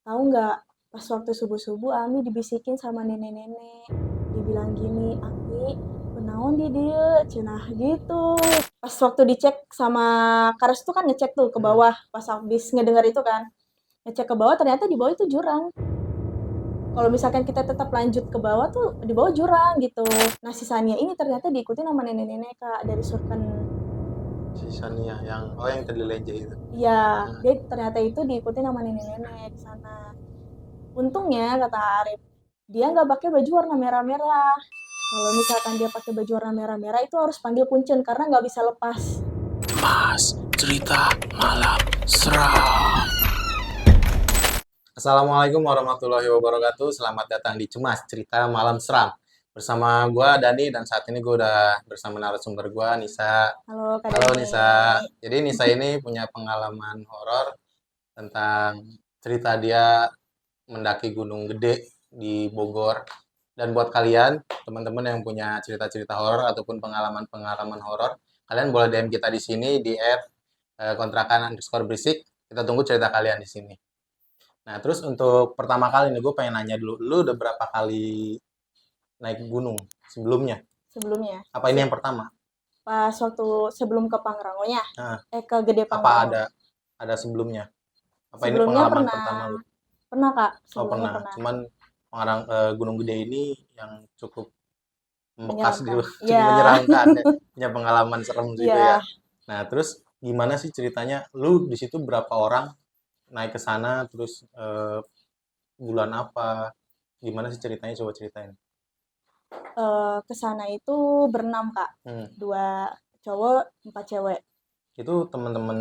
Tahu nggak, pas waktu subuh-subuh Ami dibisikin sama nenek-nenek. Dibilang gini, "Ami, kunaon di dieu?" Cenah gitu. Pas waktu dicek sama Kares tuh kan ngecek tuh ke bawah pas habis ngedenger itu kan. Ngecek ke bawah ternyata di bawah itu jurang. Kalau misalkan kita tetap lanjut ke bawah tuh di bawah jurang gitu. Nah, si Sania ini ternyata diikuti sama nenek-nenek Kak dari Surken. Si Sania yang tergelencir itu. Iya, Hmm. dia ternyata itu diikuti sama nenek-nenek di sana. Untungnya kata Arif, dia nggak pakai baju warna merah-merah. Kalau misalkan dia pakai baju warna merah-merah itu harus panggil kuncen karena nggak bisa lepas. Mas cerita malam seram. Assalamualaikum warahmatullahi wabarakatuh. Selamat datang di Cemas Cerita Malam Seram. Bersama gua Dani dan saat ini gua udah bersama narasumber gua Nisa. Halo Kak Halo Dani. Nisa. Jadi Nisa ini punya pengalaman horor tentang cerita dia mendaki Gunung Gede di Bogor. Dan buat kalian, teman-teman yang punya cerita-cerita horor ataupun pengalaman-pengalaman horor, kalian boleh DM kita di sini di @kontrakan_berisik. Kita tunggu cerita kalian di sini. Nah, terus untuk pertama kali nih, gue pengen nanya dulu, lu udah berapa kali naik gunung sebelumnya? Sebelumnya, Apa ini yang pertama? pas waktu sebelum ke Pangrangonya, Nah, ke Gede apa Pangrango. ada sebelumnya? Apa ini Sebelumnya pengalaman pernah, pertama lu? pernah Kak, Oh, sebelumnya pernah. pernah Cuman Gunung Gede ini yang cukup membekas di menyeramkan. cukup Iya, menyeramkan ya. Punya pengalaman serem gitu ya. iya. Nah, terus gimana sih ceritanya? Lu di situ berapa orang naik ke sana terus bulan apa? Gimana sih ceritanya? Coba ceritain. Ke sana itu berenam Kak, Hmm. 2 cowok, 4 cewek. Itu teman-teman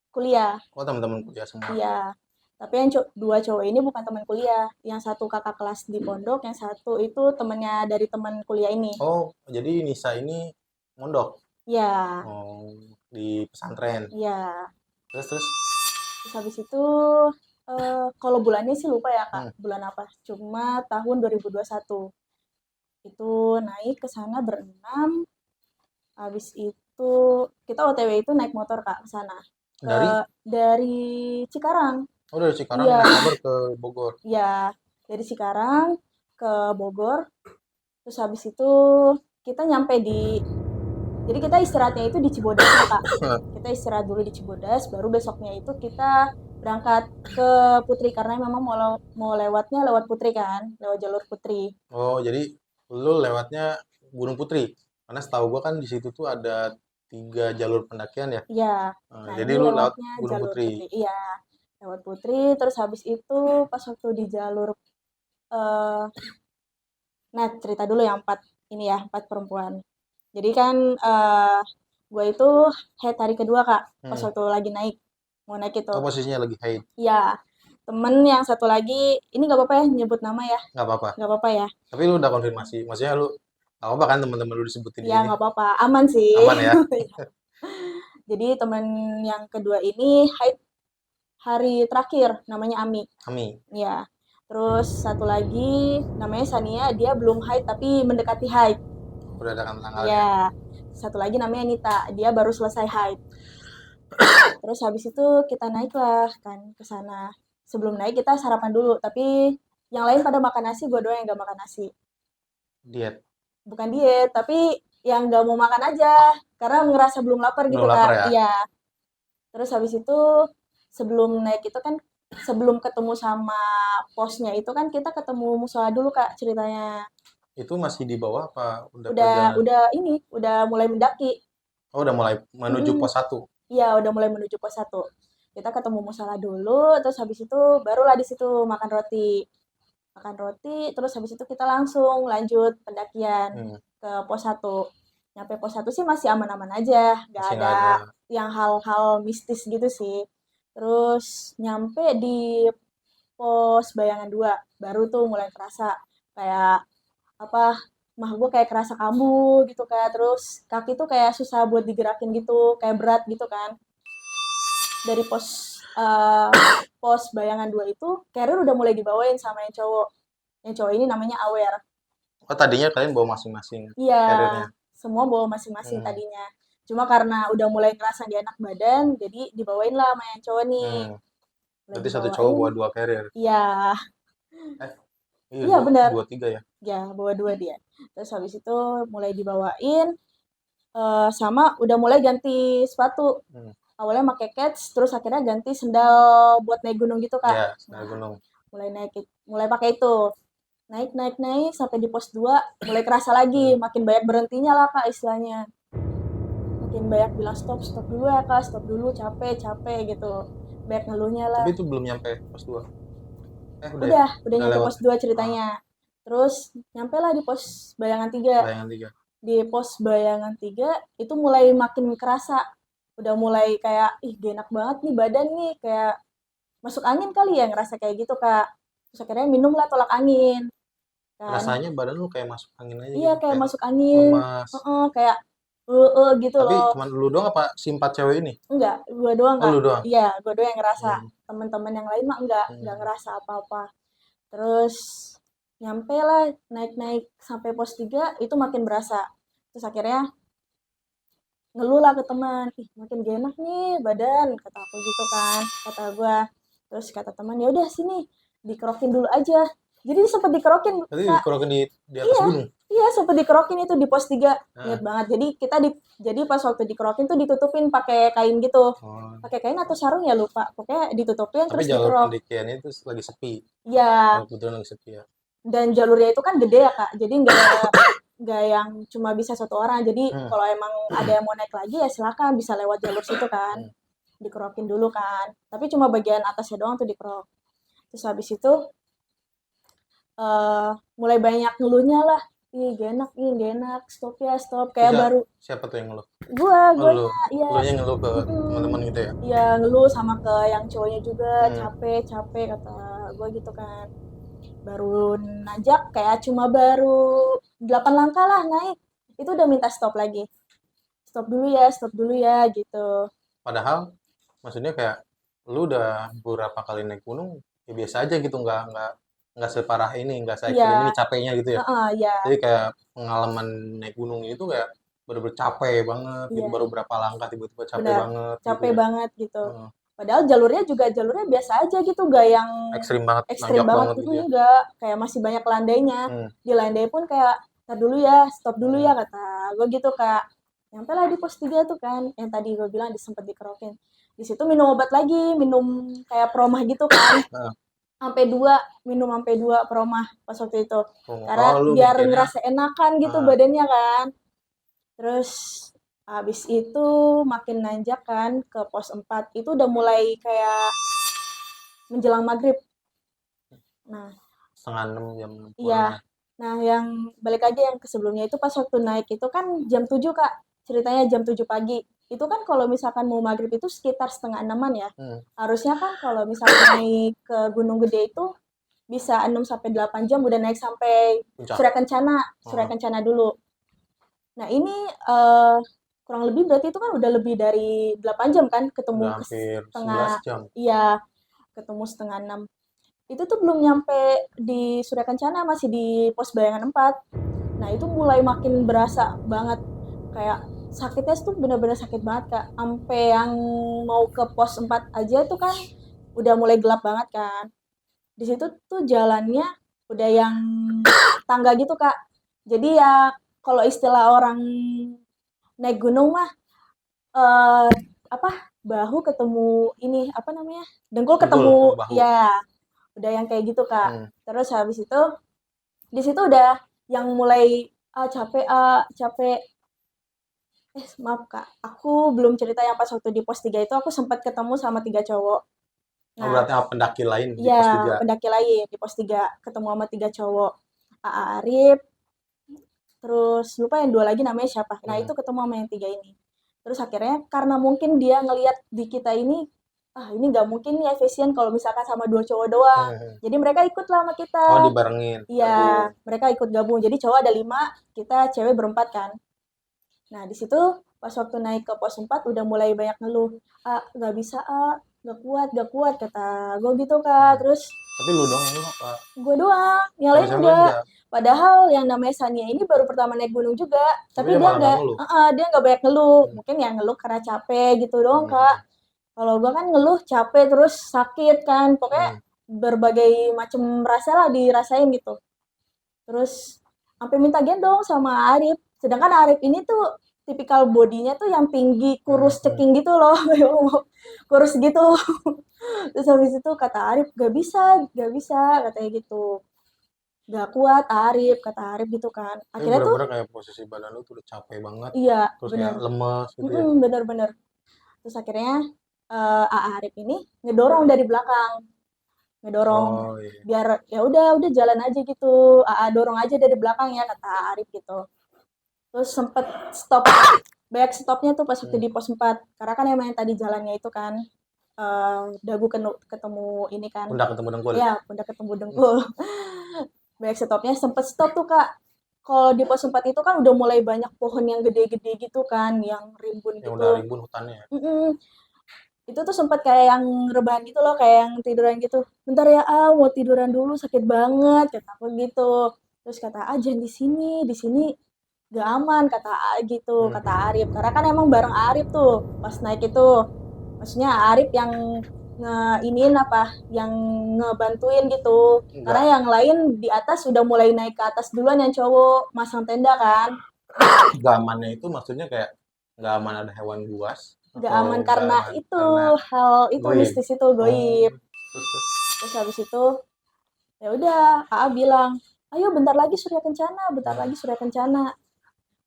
Kuliah, teman-teman kuliah semua. iya. Tapi yang 2 cowok ini bukan teman kuliah. Yang satu kakak kelas di pondok, yang satu itu temennya dari teman kuliah ini. Oh, jadi Nisa ini mondok. Iya, Oh, di pesantren. iya. Terus Terus habis itu, kalau bulannya sih lupa ya Kak, hmm, bulan apa. Cuma tahun 2021. Itu naik ke sana berenam, habis itu kita OTW itu naik motor Kak ke sana. dari Dari Cikarang. dari Cikarang Iya, naik motor ke Bogor. iya. Dari Cikarang ke Bogor. Terus habis itu kita nyampe di, jadi kita istirahatnya itu di Cibodasnya Kak. Kita istirahat dulu di Cibodas, baru besoknya itu kita berangkat ke Putri karena memang mau lewatnya lewat Putri kan, lewat jalur Putri. Oh, jadi lu lewatnya Gunung Putri. Karena setahu gua kan di situ tuh ada 3 jalur pendakian ya. Iya. Nah, Jadi ini lu lewat lewatnya Gunung jalur Putri. Putri. Iya, lewat Putri. Terus habis itu pas waktu di jalur, eh nah cerita dulu yang 4 ini ya, 4 perempuan. Jadi kan gue itu head hari kedua Kak, pas Hmm. waktu lagi naik, mau naik itu. Oh, posisinya lagi haid. Iya, temen yang satu lagi, ini gak apa-apa ya nyebut nama ya, Nggak apa-apa. gak apa-apa ya. Tapi lu udah konfirmasi. Maksudnya lu nggak apa-apa kan teman-teman lu disebutin di Iya sini. nggak apa-apa, aman sih. Aman ya? Jadi temen yang kedua ini haid hari terakhir, namanya Ami. Ami. Ya, terus satu lagi namanya Sania, dia belum haid tapi mendekati haid. Udah ada kan tanggalnya. Ya, satu lagi namanya Nita, dia baru selesai haid. Terus habis itu kita naiklah kan ke sana. Sebelum naik kita sarapan dulu, tapi yang lain pada makan nasi, gue doang yang gak makan nasi. Diet. Bukan diet, tapi yang gak mau makan aja, karena ngerasa belum lapar gitu Belum lapar Kak. ya? Iya. Terus habis itu sebelum naik itu kan, sebelum ketemu sama posnya itu kan kita ketemu musola dulu Kak ceritanya. Itu masih di bawah apa udah Udah perjalanan? udah ini, udah mulai mendaki. Oh, udah mulai menuju Mm-mm. pos 1. Iya, udah mulai menuju pos 1. Kita ketemu musola dulu, terus habis itu barulah di situ makan roti. Makan roti, terus habis itu kita langsung lanjut pendakian Hmm, ke pos 1. Nyampe pos 1 sih masih aman-aman aja, nggak masih nggak ada ada. yang hal-hal mistis gitu sih. Terus nyampe di pos Bayangan 2, baru tuh mulai kerasa kayak apa, mah gue kayak kerasa kambuh gitu kan, terus kaki tuh kayak susah buat digerakin gitu, kayak berat gitu kan. Dari pos Bayangan 2 itu carrier udah mulai dibawain sama yang cowok. Yang cowok ini namanya Awer. Oh, tadinya kalian bawa masing-masing Iya, carrier-nya. semua bawa masing-masing Hmm, tadinya. Cuma karena udah mulai ngerasa gak enak badan, jadi dibawain lah sama yang cowok nih. hmm. mulai Berarti satu cowok dibawain. bawa 2 carrier. Iya, Eh, iya iya benar. 3 ya? Ya, bawa 2 dia. Terus habis itu mulai dibawain, sama udah mulai ganti sepatu. Hmm. Awalnya pakai Keds, terus akhirnya ganti sendal buat naik gunung gitu, Kak. Ya, sendal Nah, gunung. mulai pakai itu. Naik naik naik sampai di pos 2 mulai kerasa lagi, makin banyak berhentinya lah, Kak, istilahnya. Makin banyak bilang stop, stop dulu ya, Kak, stop dulu, capek, capek gitu. Banyak ngeluhnya lah. Tapi itu belum nyampe pos 2. Udah ya? Udah Udah nyampe lewat pos ya? 2 Ah, ceritanya. Terus nyampe lah di pos Bayangan 3. bayangan 3. Di pos Bayangan 3 itu mulai makin kerasa. Udah mulai kayak, ih gak enak banget nih badan nih. Kayak masuk angin kali ya ngerasa kayak gitu, Kak. Terus akhirnya minum lah tolak angin. Kan. Rasanya badan lu kayak masuk angin aja Iya gitu, kayak kayak masuk angin. lemas. Kayak gitu Tapi loh. cuman lu doang apa simpat cewek ini? Enggak, gua doang, Oh, Kak. lu doang. Iya, gua doang yang ngerasa. Hmm. Teman-teman yang lain mah enggak Hmm. ngerasa apa-apa. Terus nyampe lah naik-naik sampai pos 3 itu makin berasa. Terus akhirnya ngeluh lah ke teman, ih makin gak enak nih badan, kata aku gitu kan, kata gua. Terus kata teman, ya udah sini dikerokin dulu aja. Jadi sempat dikerokin, Berarti Kak. dikerokin di atas Iya, gunung. iya sempat dikerokin itu di pos 3. Ingat Nah. banget. Jadi pas waktu dikerokin tuh ditutupin pakai kain gitu. Oh. Pakai kain atau sarung ya lupa. Pokoknya ditutupin Tapi terus jalur dikerok. pendakian itu lagi sepi. Iya, Oh, kebetulan lagi sepi ya. dan jalurnya itu kan gede ya, Kak. Jadi nggak yang cuma bisa satu orang. Jadi kalau emang ada yang mau naik lagi ya silakan bisa lewat jalur situ kan. Dikerokin dulu kan. Tapi cuma bagian atasnya doang tuh dikerok. Terus habis itu mulai banyak ngeluhnya lah. Ih, gak enak, stop ya, stop. Kayak baru Siapa tuh yang ngeluh? guanya, iya. Lu yang ngeluh ke teman-teman gitu ya? Iya, ngeluh sama ke yang cowoknya juga, capek, capek kata gue gitu kan. Baru nanjak kayak cuma baru 8 langkah lah naik. Itu udah minta stop lagi. Stop dulu ya gitu. Padahal maksudnya kayak lu udah beberapa kali naik gunung ya biasa aja gitu, nggak separah ini, nggak se-ekstrim ini Iya, capeknya gitu ya. iya, Jadi kayak pengalaman naik gunung itu kayak bener-bener capek banget gitu, iya. baru berapa langkah tiba-tiba capek Benar, banget gitu capek ya. banget gitu. Padahal jalurnya biasa aja gitu, gak yang Ekstrim banget, ekstrim nanjak banget banget gitu gitu ya. enggak. Kayak masih banyak landainya. Di landai pun kayak, tar dulu ya, stop dulu ya kata gue gitu, Kak. Nyampe lah di pos 3 tuh kan, yang tadi gue bilang disempet dikerokin. Di situ minum obat lagi, minum kayak promah gitu kan. Minum sampai 2 promah pas waktu itu. Karena Lu biar mikirnya ngerasa enakan gitu badannya kan. Terus habis itu makin nanjak kan ke pos 4 itu udah mulai kayak menjelang maghrib. Nah, setengah 6 jam iya. pulang. Nah, yang balik lagi yang ke sebelumnya itu pas waktu naik itu kan jam 7, Kak. Ceritanya jam 7 pagi. Itu kan kalau misalkan mau maghrib itu sekitar setengah 6-an ya. Harusnya kan kalau misalkan naik ke Gunung Gede itu bisa 6 sampai 8 jam udah naik sampai Surya Kencana. Surya Kencana dulu. Nah, ini kurang lebih berarti itu kan udah lebih dari 8 jam kan ketemu Udah ke hampir setengah 11 jam. iya ketemu setengah 6 itu tuh belum nyampe di Surya Kencana masih di pos Bayangan 4. Nah itu mulai makin berasa banget kayak sakitnya tuh bener-bener sakit banget, Kak, sampai yang mau ke pos 4 aja itu kan udah mulai gelap banget kan. Di situ tuh jalannya udah yang tangga gitu, Kak, jadi ya kalau istilah orang naik gunung mah apa bahu ketemu ini apa namanya dengkul ketemu bahu. ya udah yang kayak gitu, Kak. Terus habis itu di situ udah yang mulai capek. Maaf, Kak, aku belum cerita yang pas waktu di pos 3 itu aku sempat ketemu sama 3 cowok. Oh, Nah, berarti sama pendaki lain di pos iya 3. pendaki lain di pos 3 ketemu sama 3 cowok. Arif, terus lupa yang 2 lagi namanya siapa. Nah, itu ketemu sama yang 3 ini. Terus akhirnya karena mungkin dia ngelihat di kita ini, ini nggak mungkin nih efisien kalau misalkan sama 2 cowok doang. Jadi mereka ikut lah sama kita. Oh, dibarengin. Iya, mereka ikut gabung. Jadi cowok ada 5, kita cewek berempat kan. Nah, di situ pas waktu naik ke pos 4 udah mulai banyak ngeluh. Nggak bisa, nggak kuat, kata gue gitu, Kak. Terus tapi lu dong yang apa? Gue doang, yang lain enggak. Padahal yang namanya Sania ini baru pertama naik gunung juga, tapi dia nggak banyak ngeluh. Mungkin yang ngeluh karena capek gitu doang, Kak. Kalau gua kan ngeluh capek terus sakit kan, pokoknya Hmm. berbagai macam rasa lah dirasain gitu. Terus sampai minta gendong sama Arif. Sedangkan Arif ini tuh tipikal bodinya tuh yang tinggi, Hmm. kurus ceking gitu loh. Kurus gitu. Terus habis itu kata Arif, gak bisa, katanya gitu. Gak kuat Arif, kata Arif gitu kan. Tapi Akhirnya tuh, bener-bener kayak posisi badan lu tuh udah capek banget, iya terus bener, kayak lemes gitu ya. bener-bener. Terus akhirnya Arif ini ngedorong dari belakang, ngedorong Oh iya. biar ya udah jalan aja gitu. Dorong aja dari belakang ya kata Arif gitu. Terus sempet stop, banyak stopnya tuh pas waktu Hmm. di pos 4 karena kan emang yang tadi jalannya itu kan dagu ketemu ini kan, Pundak ketemu dengkul. ya udah ketemu dengkul. Banyak stopnya, sempet stop tuh kak. Kalau di pos 4 itu kan udah mulai banyak pohon yang gede-gede gitu kan, yang rimbun Yang udah gitu. rimbun hutannya ya. Mm-mm. Itu tuh sempet kayak yang rebahan gitu loh, kayak yang tiduran gitu. Bentar ya, mau tiduran dulu, sakit banget, kata aku gitu. Terus kata, jangan di sini gak aman, kata gitu, Hmm. kata Arif. Karena kan emang bareng Arif tuh pas naik itu. Maksudnya Arif yang iniin apa, yang ngebantuin gitu. Karena Enggak, yang lain di atas udah mulai naik ke atas duluan yang cowok masang tenda kan. nggak amannya itu maksudnya kayak nggak aman ada hewan buas Gak atau aman nggak karena aman itu, karena hal itu goib. mistis itu Oh, goib. terus. Terus habis itu ya udah bilang, ayo bentar lagi Surya Kencana, bentar Hmm. lagi Surya Kencana.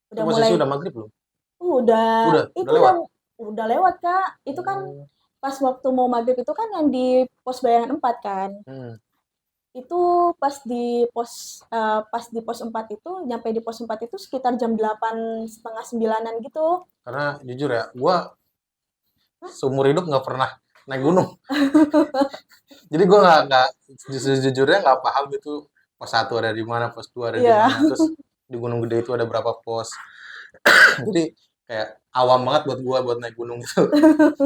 Itu Udah posisi mulai, udah maghrib belum? udah Udah itu lewat. udah lewat kak. Itu kan Oh. pas waktu mau maghrib itu kan yang di pos bayangan 4 kan. Hmm. Itu pas di pos 4 itu, nyampe di pos 4 itu sekitar jam 8 setengah 9-an gitu. Karena jujur ya, gua seumur hidup nggak pernah naik gunung. Jadi gua nggak sejujurnya nggak paham gitu pos satu ada di mana, pos 2 ada di Iya. mana, terus di Gunung Gede itu ada berapa pos. Jadi kayak awam banget buat gua buat naik gunung itu.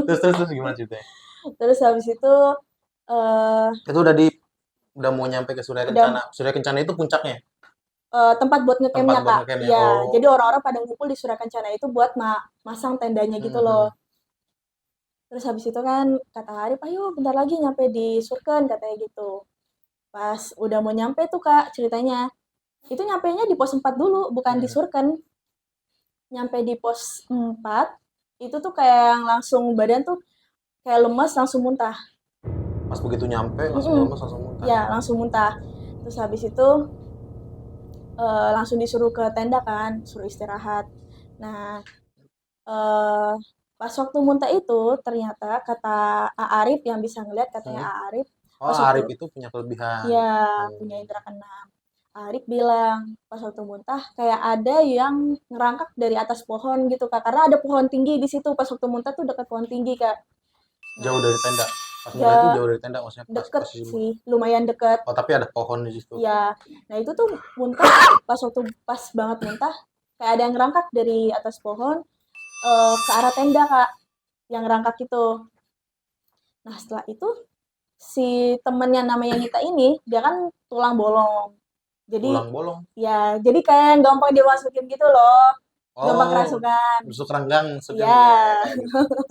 Terus gimana ceritanya? Terus habis itu eh Itu udah mau nyampe ke Surya udah Kencana. Surya Kencana itu puncaknya. tempat buat Tempat ngecampnya buat kak. ngecamp ya. Iya, Oh. jadi orang-orang pada ngumpul di Surakencana itu buat masang tendanya gitu loh. Mhm. Terus habis itu kan kata Arif, ayo bentar lagi nyampe di Surken katanya gitu. Pas udah mau nyampe tuh kak ceritanya, itu nyampenya di pos 4 dulu, bukan di Mhm. Surken. Nyampe di pos 4 itu tuh kayak yang langsung badan tuh kayak lemas langsung muntah. Pas begitu nyampe langsung Mm-mm. lemes langsung muntah. Ya langsung muntah. Terus habis itu langsung disuruh ke tenda kan, suruh istirahat. Nah, eh pas waktu muntah itu ternyata kata Arif yang bisa ngeliat, katanya Hmm. Arif Oh, pas waktu Arif itu punya kelebihan. ya punya Oh. indera keenam. Arif bilang pas waktu muntah kayak ada yang ngerangkak dari atas pohon gitu kak, karena ada pohon tinggi di situ pas waktu muntah tuh dekat pohon tinggi kak. Nah, Jauh dari tenda. Pas muntah itu gak jauh dari tenda maksudnya pas deket posisi sih, lumayan deket. oh, tapi ada pohon di situ. Ya, nah itu tuh muntah pas banget muntah kayak ada yang ngerangkak dari atas pohon ke arah tenda kak, yang ngerangkak itu. Nah setelah itu si temen yang namanya Nita ini dia kan tulang bolong. Jadi Tulang bolong. ya jadi kayak yang gampang dimasukin gitu loh, gampang Oh, kerasukan. busuk renggang maksudnya Iya,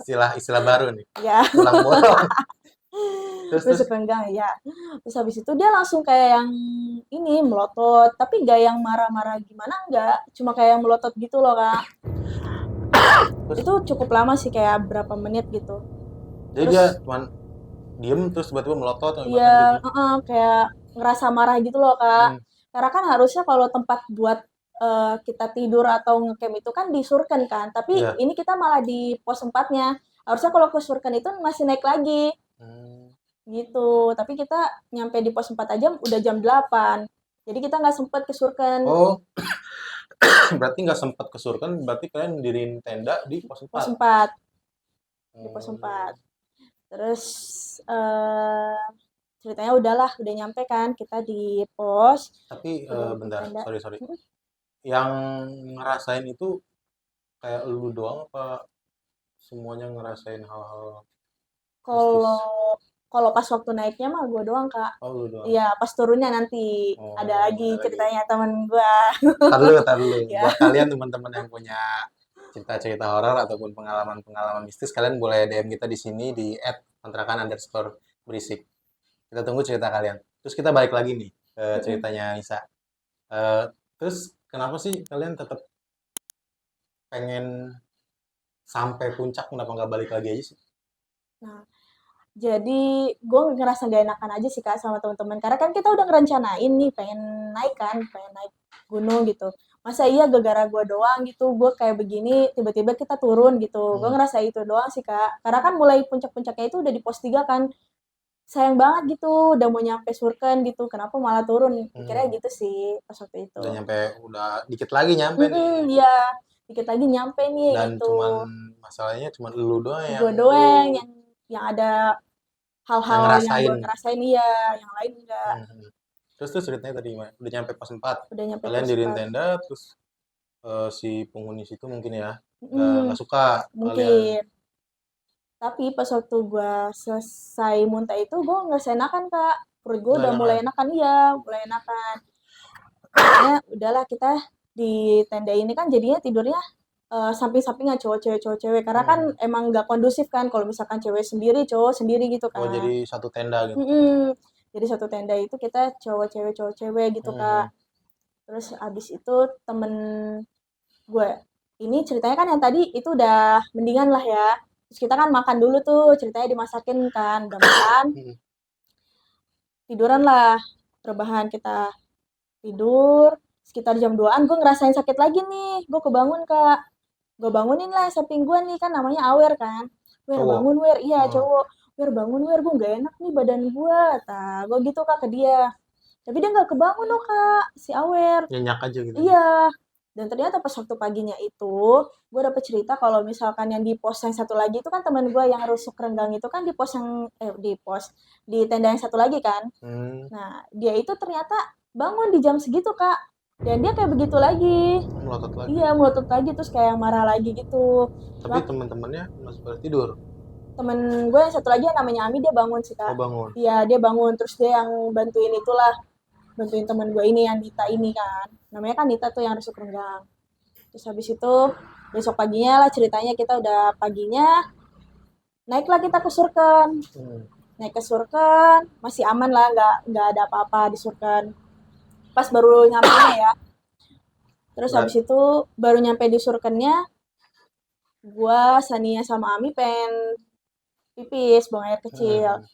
ya, gitu. Istilah baru nih. ya Tulang bolong. Terus. masuk renggang ya. Terus habis itu dia langsung kayak yang ini melotot, tapi gak yang marah-marah gimana enggak, cuma kayak yang melotot gitu loh kak. Terus Itu cukup lama sih kayak berapa menit gitu. jadi dia Terus cuman diem terus tiba-tiba melotot atau iya, gimana gitu. kayak ngerasa marah gitu loh kak. Hmm. Karena kan harusnya kalau tempat buat kita tidur atau ngecamp itu kan di Surken kan, tapi Iya. ini kita malah di pos 4-nya. Harusnya kalau ke Surken itu masih naik lagi Hmm. gitu. Tapi kita nyampe di pos 4 aja udah jam 8. Jadi kita nggak sempet ke Surken. Oh, berarti nggak sempat ke Surken, berarti kalian diriin tenda di pos Pos 4. 4, di pos 4. Oh. Terus ceritanya udahlah, udah nyampe kan kita di pos, Tapi udah di bentar, tenda. sorry. Yang ngerasain itu kayak lu doang apa semuanya ngerasain hal-hal mistis? Kalau kalau pas waktu naiknya mah gue doang kak. Oh, lu doang. Iya pas turunnya nanti ada Oh, lagi ada lagi. ceritanya temen gue. Tar dulu. Ya. Buat kalian teman-teman yang punya cerita-cerita horor ataupun pengalaman-pengalaman mistis, kalian boleh DM kita di sini di @kontrakan_berisik. Kita tunggu cerita kalian. Terus kita balik lagi nih ke Mm-mm. ceritanya Nisa. Eh, terus kenapa sih kalian tetap pengen sampai puncak, kenapa nggak balik lagi aja sih? Nah, jadi gue ngerasa gak enakan aja sih Kak sama teman-teman. Karena kan kita udah ngerencanain nih pengen naik kan, pengen naik gunung gitu. Masa iya gara-gara gue doang gitu, gue kayak begini tiba-tiba kita turun gitu. Gue Hmm. ngerasa itu doang sih Kak. Karena kan mulai puncak-puncaknya itu udah di pos 3 kan. Sayang banget gitu, udah mau nyampe Surken gitu. Kenapa malah turun? Mikirnya Hmm. gitu sih pas waktu itu. Udah nyampe, udah dikit lagi nyampe nih. Mm ya, dikit lagi nyampe nih Dan gitu. cuman masalahnya cuman lu doang Gue yang doang yang ada yang hal-hal yang gue ngerasain. ngerasain iya, yang lain enggak. Hmm. Terus tuh ceritanya tadi gimana? Udah nyampe pos 4. Udah nyampe Kalian pos diriin 4. tenda, terus si penghuni situ mungkin ya nggak Mhm, suka kalian mungkin. Tapi pas waktu gua selesai muntah itu gua nggak seenakan, Kak. Perut gua nggak udah mulai enakan. enakan iya, mulai enakan. Akhirnya udahlah kita di tenda ini kan jadinya tidurnya samping-sampingan cowok cewek. Karena kan Hmm. emang nggak kondusif kan kalau misalkan cewek sendiri, cowok sendiri gitu Oh, kan. jadi satu tenda gitu. Mhm. Jadi satu tenda itu kita cowok cewek gitu, Kak. Hmm. Terus abis itu temen gue ini ceritanya kan yang tadi itu udah mendingan lah ya. Terus kita kan makan dulu tuh, ceritanya dimasakin kan, udah makan, Hmm. tiduran lah, rebahan kita tidur, sekitar jam 2-an gue ngerasain sakit lagi nih, gue kebangun kak, gue bangunin lah samping gue nih kan namanya Awer kan, Wer Cowok. bangun Wer, iya Oh, cowok, Wer bangun Wer, gue nggak enak nih badan gue, tah gue gitu kak ke dia, tapi dia nggak kebangun loh kak, si Awer. nyenyak aja gitu. Iya, dan ternyata pas waktu paginya itu, gue dapet cerita kalau misalkan yang di pos yang satu lagi itu kan teman gue yang rusuk renggang itu kan di pos yang di tenda yang satu lagi kan. Hmm. Nah, dia itu ternyata bangun di jam segitu, Kak. Dan dia kayak begitu lagi. Melotot lagi. Iya, melotot lagi terus kayak marah lagi gitu. Tapi Cuma teman-temannya masih pada tidur. temen gue yang satu lagi yang namanya Ami dia bangun sih, Oh, Kak. bangun. Iya, dia bangun terus dia yang bantuin itulah, bantuin temen gue ini yang Nita ini kan. Namanya kan Nita tuh yang rusuk renggang. Terus habis itu besok paginya lah ceritanya kita udah paginya naiklah kita ke Surken. Hmm. Naik ke Surken masih aman lah nggak ada apa-apa di Surken. Pas baru nyampe ya. Terus habis Berat. itu baru nyampe di Surkennya gua Sania sama Ami pengen pipis buang air kecil. Hmm.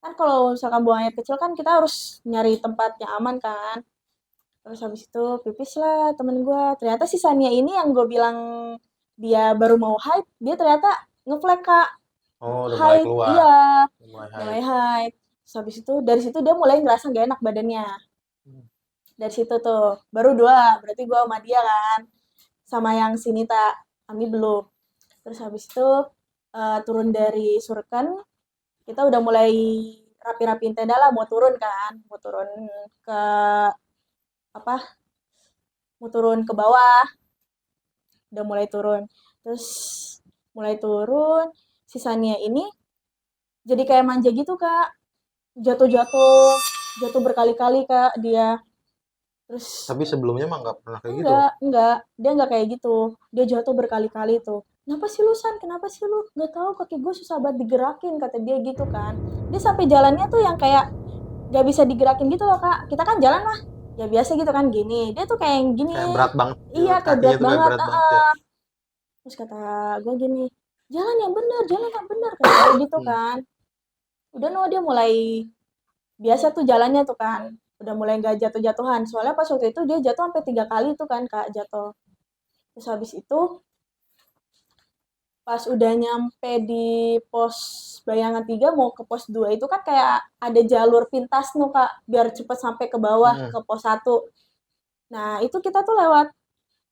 Kan kalau misalkan buang air kecil kan kita harus nyari tempat yang aman kan. Terus habis itu pipis lah temen gue. Ternyata si Sania ini yang gue bilang dia baru mau hide, dia ternyata ngeflag kak. Oh, udah mulai Hide, keluar. iya, Udah mulai mulai haid. hide. Terus habis itu dari situ dia mulai ngerasa gak enak badannya. Hmm. Dari situ tuh baru dua, berarti gue sama dia kan, sama yang sini tak, kami belum. Terus habis itu turun dari Surken, kita udah mulai rapi-rapiin tenda lah, mau turun kan, mau turun ke apa, mau turun ke bawah. Udah mulai turun. Terus mulai turun, si Sania ini jadi kayak manja gitu, Kak. Jatuh-jatuh, jatuh berkali-kali, Kak, dia. Terus Tapi sebelumnya mah nggak pernah kayak gitu. enggak, dia enggak kayak gitu. Dia jatuh berkali-kali tuh. Kenapa sih lu San? Kenapa sih lu? Nggak tahu kaki gue susah banget digerakin kata dia gitu kan. Dia sampai jalannya tuh yang kayak nggak bisa digerakin gitu loh kak. Kita kan jalan lah ya biasa gitu kan gini. Dia tuh kayak yang gini. Kayak berat banget. Iya kayak Kakinya berat tuh kayak banget. berat banget ya. Terus kata gue gini, jalan yang benar, kata gue gitu Hmm. kan. Udah no, dia mulai biasa tuh jalannya tuh kan. Udah mulai nggak jatuh-jatuhan. Soalnya pas waktu itu dia jatuh sampai 3 kali tuh kan kak jatuh. Terus habis itu pas udah nyampe di pos bayangan 3 mau ke pos 2 itu kan kayak ada jalur pintas tuh kak. Biar cepet sampai ke bawah Hmm. ke pos 1. Nah itu kita tuh lewat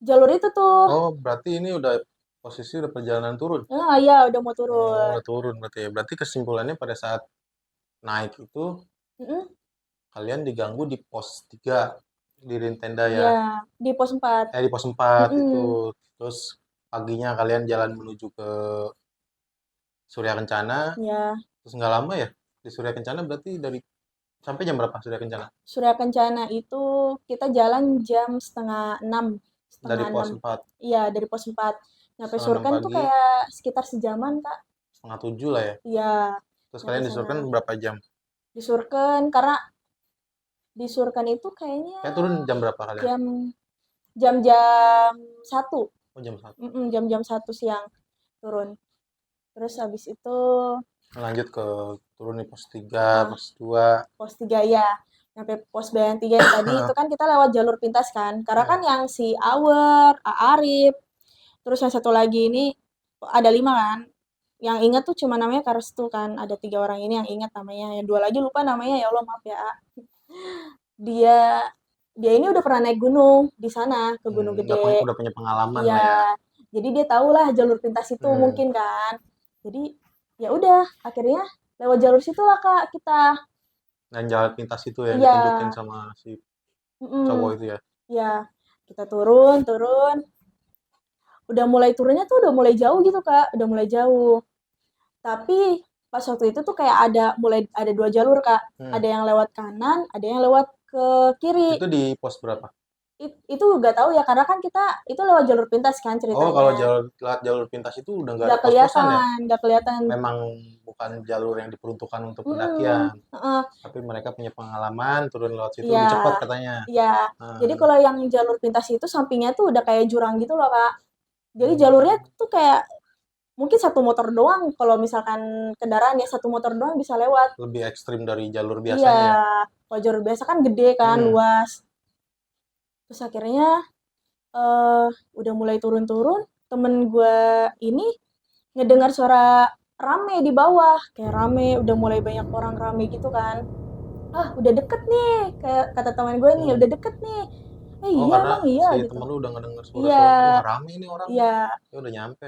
jalur itu tuh. Oh, berarti ini udah posisi udah perjalanan turun. Nah iya udah mau Oh, turun. udah turun berarti ya. Berarti kesimpulannya pada saat naik itu Mm-mm. kalian diganggu di pos 3 di tenda ya. Iya, di pos 4. Di pos 4 itu. Mm-mm. Terus paginya kalian jalan menuju ke Surya Kencana. Ya, Terus nggak lama ya di Surya Kencana, berarti dari sampai jam berapa Surya Kencana? Surya Kencana itu kita jalan jam setengah 6. Dari Setengah pos 6. 4. Iya, dari pos 4. Nyampe Setengah 6 Surken tuh pagi, kayak sekitar sejaman, Kak. setengah 7 lah ya. Iya, Terus nyampe kalian di sana. Surken berapa jam? Di Surken, karena di Surken itu kayaknya Kayak turun jam berapa kalian? jam jam-jam 1. Oh, jam 1. Jam-jam 1 siang turun. Terus habis itu Lanjut ke turun di pos 3, uh, pos 2. pos 3 ya. Sampai pos Bayan 3 yang tadi itu kan kita lewat jalur pintas kan. Karena kan yang si Awer, Arif, terus yang satu lagi ini ada 5 kan. Yang ingat tuh cuma namanya Karestu kan. Ada 3 orang ini yang ingat namanya. Yang 2 lagi lupa namanya, ya Allah maaf ya. Dia dia ini udah pernah naik gunung di sana ke Gunung Gede. Udah punya pengalaman lah ya. Iya. Jadi dia tahu lah jalur pintas itu mungkin kan. Jadi ya udah akhirnya lewat jalur situ lah Kak kita. Dan jalan pintas itu yang Iya. ditunjukin sama si cowok itu ya. Iya. Kita turun, turun. Udah mulai turunnya tuh udah mulai jauh gitu Kak, udah mulai jauh. Tapi pas waktu itu tuh kayak ada 2 jalur Kak. Ada yang lewat kanan, ada yang lewat ke kiri. Itu di pos berapa? Itu nggak tahu ya karena kan kita itu lewat jalur pintas kan Oh, kalau ceritanya. lewat jalur pintas itu udah nggak ada Nggak pos-posan ya? kelihatan, nggak kelihatan. Memang bukan jalur yang diperuntukkan untuk Mm-mm, pendakian. heeh. Tapi mereka punya pengalaman, turun lewat situ Iya, lebih cepat katanya. iya. Jadi kalau yang jalur pintas itu sampingnya tuh udah kayak jurang gitu loh Kak. Jadi jalurnya tuh kayak mungkin satu motor doang kalau misalkan kendaraan ya satu motor doang bisa lewat. Lebih ekstrim dari jalur Iya, biasanya ya? kalau jalur biasa kan gede kan, luas. Terus akhirnya udah mulai turun-turun, temen gue ini ngedengar suara rame di bawah, kayak rame, udah mulai banyak orang rame gitu kan. Ah, udah deket nih, kayak kata teman gue nih, udah deket nih. Oh, Iya karena emang iya si gitu. temen lu udah ngedenger Iya, suara-suara, wah rame nih orang. iya. Ya udah nyampe.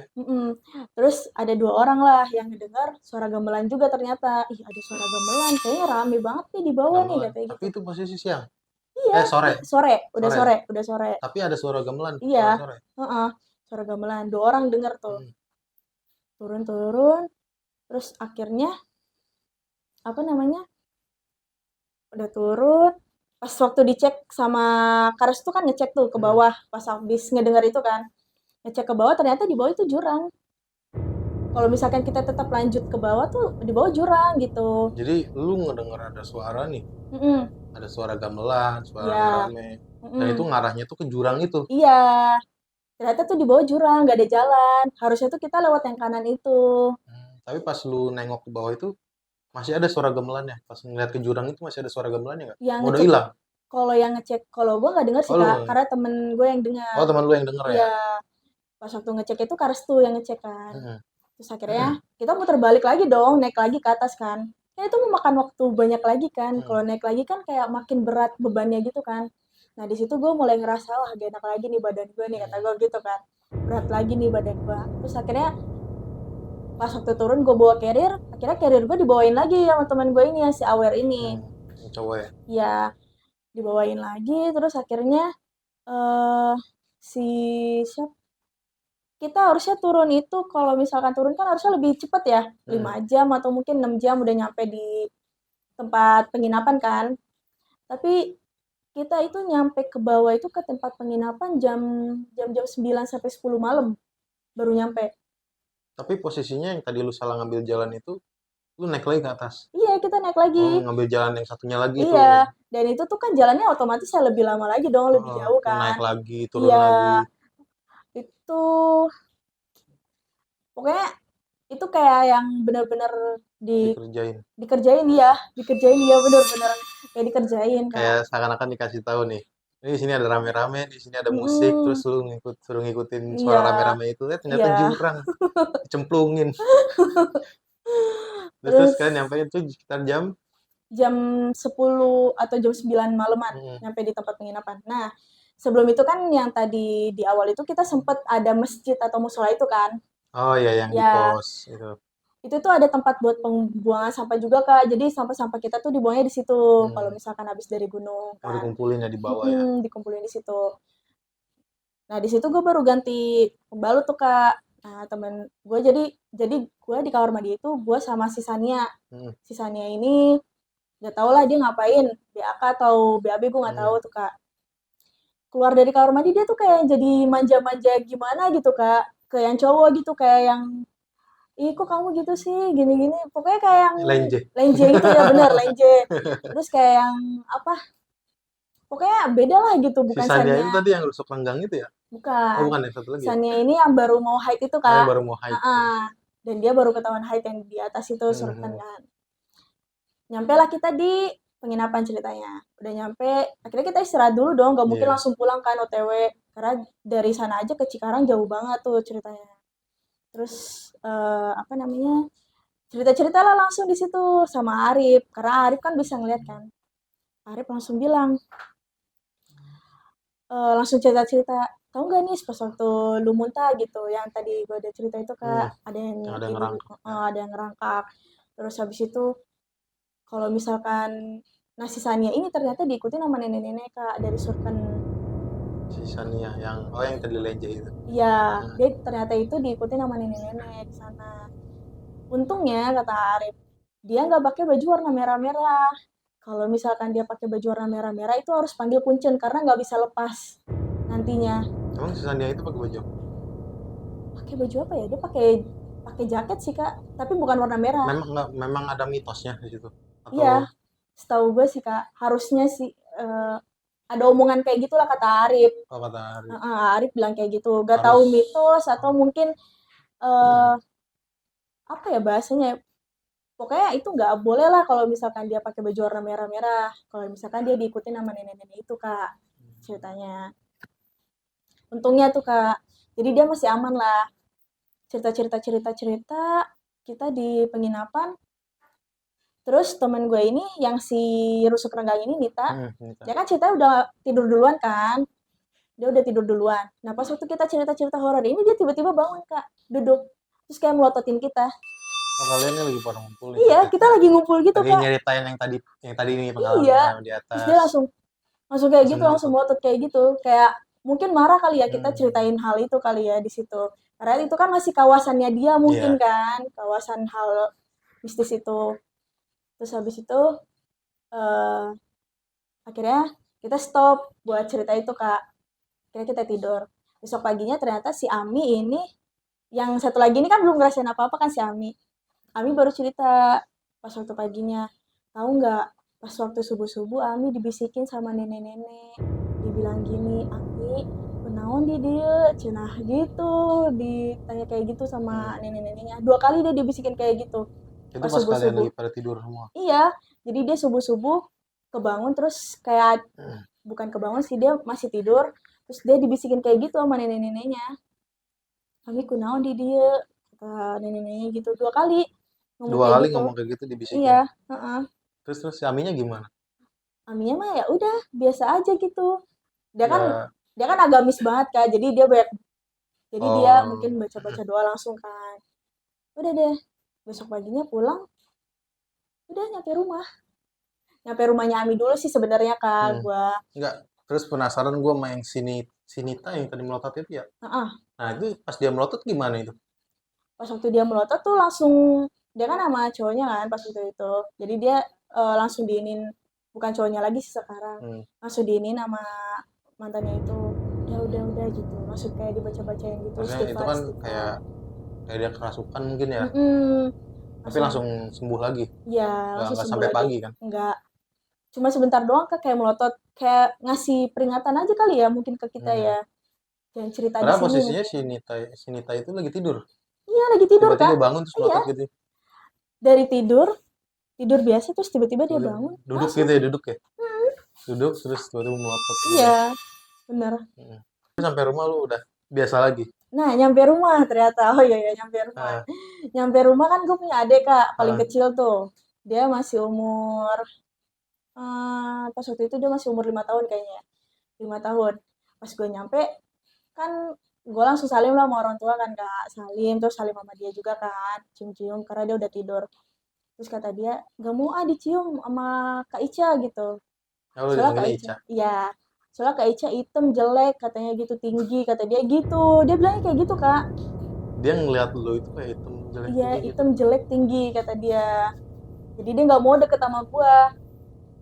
Terus ada 2 orang lah yang ngedengar suara gamelan juga ternyata. Ih, ada suara gamelan, kayaknya rame banget nih di bawah nih Gamelan. katanya Tapi gitu. itu posisi siang. Iya, Sore. sore, udah Sore. sore, udah sore. Tapi ada suara gamelan Iya, sore. heeh, suara gamelan. 2 orang denger tuh. Turun-turun, terus akhirnya apa namanya? Udah turun, pas waktu dicek sama Kares tuh kan ngecek tuh ke bawah pas habis ngedengar itu kan. Ngecek ke bawah ternyata di bawah itu jurang. Kalau misalkan kita tetap lanjut ke bawah tuh di bawah jurang gitu. Jadi lu ngedenger ada suara nih, Mm-mm. ada suara gamelan, suara Iya. rame-rame. Dan itu ngarahnya tuh ke jurang itu. Iya. Ternyata tuh di bawah jurang, nggak ada jalan. Harusnya tuh kita lewat yang kanan itu. Tapi pas lu nengok ke bawah itu masih ada suara gamelannya. Pas ngeliat ke jurang itu masih ada suara gamelannya nggak? Yang Udah ngecek, hilang. kalau yang ngecek, kalau gue nggak dengar sih Oh, lu Kak, nggak- karena temen gue yang dengar. oh teman lu yang denger ya? Iya. Pas waktu ngecek itu Kares tuh yang ngecek kan. Heeh. Terus akhirnya kita muter balik lagi dong, naik lagi ke atas kan. Ya itu memakan waktu banyak lagi kan. Kalau naik lagi kan kayak makin berat bebannya gitu kan. Nah di situ gue mulai ngerasa wah gak enak lagi nih badan gue nih kata gue gitu kan. Berat lagi nih badan gue. Terus akhirnya pas waktu turun gue bawa carrier, akhirnya carrier gue dibawain lagi sama teman gue ini ya si Awer ini. Yang cowok ya? Ya dibawain lagi terus akhirnya eh si siapa kita harusnya turun itu kalau misalkan turun kan harusnya lebih cepet ya, 5 jam atau mungkin 6 jam udah nyampe di tempat penginapan kan. Tapi kita itu nyampe ke bawah itu ke tempat penginapan jam-jam 9 sampai 10 malam baru nyampe. Tapi posisinya yang tadi lu salah ngambil jalan itu, lu naik lagi ke atas. Iya, kita naik lagi. Oh, ngambil jalan yang satunya lagi tuh. Iya, dan itu tuh kan jalannya otomatis ya lebih lama lagi dong, lebih jauh kan. Naik lagi, turun Iya, lagi. itu pokoknya itu kayak yang bener-bener Dikerjain. dikerjain ya bener-bener kayak dikerjain Kak. Kayak seakan-akan dikasih tahu nih. Ini di sini ada rame-rame, di sini ada musik, terus lu suruh ngikutin suara Iya, rame-rame itu, ternyata iya. jurang, dicemplungin. Terus Terus kalian nyampe itu sekitar jam jam 10 atau jam 9 malaman nyampe di tempat penginapan. Nah, sebelum itu kan yang tadi di awal itu kita sempet ada masjid atau musola itu kan. Oh ya yang di Ya, pos itu. itu tuh ada tempat buat pembuangan sampah juga Kak. Jadi sampah-sampah kita tuh dibuangnya di situ kalau misalkan habis dari gunung Oh, kan. dikumpulin ya di bawah ya. Dikumpulin di situ. Nah, di situ gue baru ganti pembalut tuh Kak. Nah, temen gue jadi gue di kamar mandi itu gue sama si Sania. Si Sania ini gak tau lah dia ngapain, BAK atau BAB gue gak tahu tuh Kak. Keluar dari kamar mandi dia tuh kayak jadi manja-manja gimana gitu Kak. ke yang cowok gitu, kayak yang, "Ih, kok kamu gitu sih, gini-gini." Pokoknya kayak yang Lenje. lenje gitu ya, bener, lenje. Terus kayak yang, apa, pokoknya beda lah gitu, Si bukan Sania itu Sania, tadi yang rusuk renggang itu ya? Oh, bukan. bukan yang satu lagi ya? Sania ini yang baru mau haid itu, Oh, yang Kak. baru mau haid ya. Heeh. Dan dia baru ketahuan haid yang di atas itu, suruten Mhm. kan. Nyampe lah kita di penginapan ceritanya. Udah nyampe, akhirnya kita istirahat dulu dong, gak mungkin Iya. langsung pulang kan OTW. Karena dari sana aja ke Cikarang jauh banget tuh ceritanya. Terus, apa namanya, cerita-cerita lah langsung di situ sama Arif. Karena Arif kan bisa ngeliat kan. Arif langsung bilang, langsung cerita-cerita, tahu nggak nih pas waktu lu muntah gitu, yang tadi gue ada cerita itu Hmm, kak, ada yang yang ada yang ibu, ngerangkak ya. ada yang ngerangkak. Terus habis itu kalau misalkan nasi Sania ini ternyata diikuti sama nenek-nenek kak dari Surken. Si Sania yang tadi Lenje itu. Iya, Nah, dia ternyata itu diikuti sama nenek-nenek di sana. Untungnya kata Arif, dia nggak pakai baju warna merah-merah. Kalau misalkan dia pakai baju warna merah-merah itu harus panggil kuncen karena nggak bisa lepas nantinya. emang si Sania itu pakai baju apa? Pakai baju apa ya? Dia pakai pakai jaket sih kak, tapi bukan warna merah. Memang ada mitosnya di situ Iya, atau setahu gue sih kak, harusnya sih ada omongan kayak gitulah kata Arif. apa kata Ari? Arif bilang kayak gitu. Gak tahu Harus mitos atau mungkin eh apa ya bahasanya, ya. Pokoknya itu nggak boleh lah kalau misalkan dia pakai baju warna merah-merah. Kalau misalkan dia diikutin sama nenek-nenek itu kak ceritanya. Untungnya tuh kak, jadi dia masih aman lah. Cerita-cerita kita di penginapan. Terus temen gue ini yang si rusuk renggang ini Nita, Gitu. dia kan ceritanya udah tidur duluan kan. Dia udah tidur duluan. Nah pas waktu kita cerita-cerita horor ini dia tiba-tiba bangun kak, duduk. Terus kayak melototin kita. Oh, kalian ini lagi pada ngumpul nih. Iya, kita lagi ngumpul gitu Lagi kak. nyeritain yang tadi nih Iya. pengalaman di Terus dia atas. langsung langsung kayak Langsung gitu, langsung melotot. melotot kayak gitu. Kayak mungkin marah kali ya kita Hmm. ceritain hal itu kali ya di situ. Karena itu kan masih kawasannya dia mungkin Iya. kan, kawasan hal mistis itu. Terus habis itu eh, akhirnya kita stop buat cerita itu kak. Akhirnya kita tidur. Besok paginya ternyata si Ami ini, yang satu lagi ini kan belum ngerasain apa-apa kan si Ami. Ami baru cerita pas waktu paginya. Tahu nggak, pas waktu subuh-subuh Ami dibisikin sama nenek-nenek. Dibilang gini, Ami, kenaon di dia, cenah gitu. Ditanya kayak gitu sama nenek-neneknya. 2 kali dia dibisikin kayak gitu. Itu Pas pas kalian subuh-subuh. lagi pada tidur semua. Iya, jadi dia subuh-subuh kebangun terus kayak, bukan kebangun sih, dia masih tidur. Terus dia dibisikin kayak gitu sama nenek-neneknya. Kami kunaon di dia, kata nenek-neneknya gitu. 2 kali ngomong Dua kayak kali gitu. ngomong kayak gitu dibisikin. Iya, heeh. Terus si Aminya gimana? Aminya mah ya udah biasa aja gitu. Dia kan Nggak. dia kan agamis banget Kak. Jadi dia Oh. mungkin baca-baca doa langsung kan. Udah deh. Besok paginya pulang, udah nyampe rumah. Nyampe rumahnya Ami dulu sih sebenarnya Kak, Hmm. gua. Enggak. Terus penasaran gue sama yang Sinita yang tadi melotot itu ya. Heeh. Nah itu pas dia melotot gimana itu? Pas waktu dia melotot tuh langsung, dia kan sama cowoknya kan pas waktu itu. Jadi dia langsung diinin, bukan cowoknya lagi sih sekarang. Hmm. Langsung diinin sama mantannya itu. Udah gitu. Langsung kayak dibaca-bacain gitu, Maksudnya itu istighfar, kan istighfar. kayak dia kerasukan mungkin ya. Mm-mm. Tapi langsung sembuh lagi. Ya langsung Nggak sembuh sampai lagi. pagi kan? Enggak. Cuma sebentar doang Kak, kayak melotot, kayak ngasih peringatan aja kali ya mungkin ke kita Hmm. ya. Jangan cerita di Padahal sini posisinya mungkin. si Nita itu lagi tidur. Iya, lagi tidur Tiba-tiba Kak. bangun terus Iya, melotot gitu. dari tidur biasa terus tiba-tiba dia Tiba-tiba bangun, duduk langsung. gitu ya, duduk ya. Duduk terus tiba-tiba melotot gitu. Iya, bener. Hmm. Terus sampai rumah lu udah biasa lagi. Nah, nyampe rumah ternyata. Oh iya ya, nyampe rumah. Ah, Nyampe rumah kan gue punya adik Kak, paling ah. kecil tuh. Dia masih umur, pas waktu itu dia masih umur 5 tahun kayaknya ya. 5 tahun. Pas gue nyampe, kan gue langsung salim lah sama orang tua kan Kak. Salim, terus salim sama dia juga kan. Cium-cium, karena dia udah tidur. Terus kata dia, gak mau dicium sama Kak Ica gitu. Ya lu Soalnya Kak dipanggilnya Ica, Ica. iya. Soalnya Kak Ica hitam, jelek, katanya gitu, tinggi, kata dia gitu. Dia bilangnya kayak gitu, Kak. Dia ngeliat lu itu kayak hitam jelek Iya, tinggi gitu. hitam, jelek, tinggi, kata dia. Jadi dia nggak mau deket sama gua.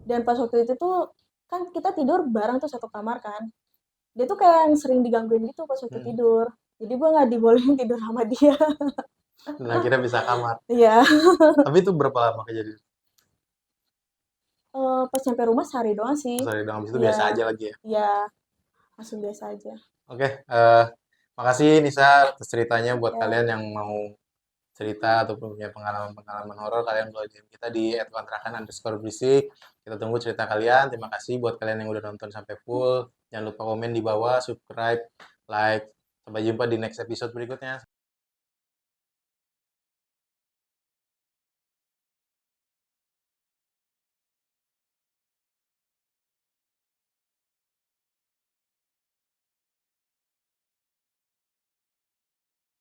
Dan pas waktu itu tuh, kan kita tidur bareng tuh satu kamar kan. Dia tuh kayak yang sering digangguin gitu pas waktu Hmm. tidur. Jadi gue nggak dibolehin tidur sama dia. Dan akhirnya bisa kamar. Iya. Tapi itu berapa lama kejadian? Pas nyampe rumah sehari doang sih. Sorry dong, habis itu biasa Iya, aja lagi ya. iya, langsung biasa aja. Oke, makasih Nisa atas ceritanya buat Ya, kalian yang mau cerita ataupun punya pengalaman-pengalaman horor, kalian boleh DM kita di @kontrakan_berisik. Kita tunggu cerita kalian. Terima kasih buat kalian yang udah nonton sampai full. Jangan lupa komen di bawah, subscribe, like. Sampai jumpa di next episode berikutnya.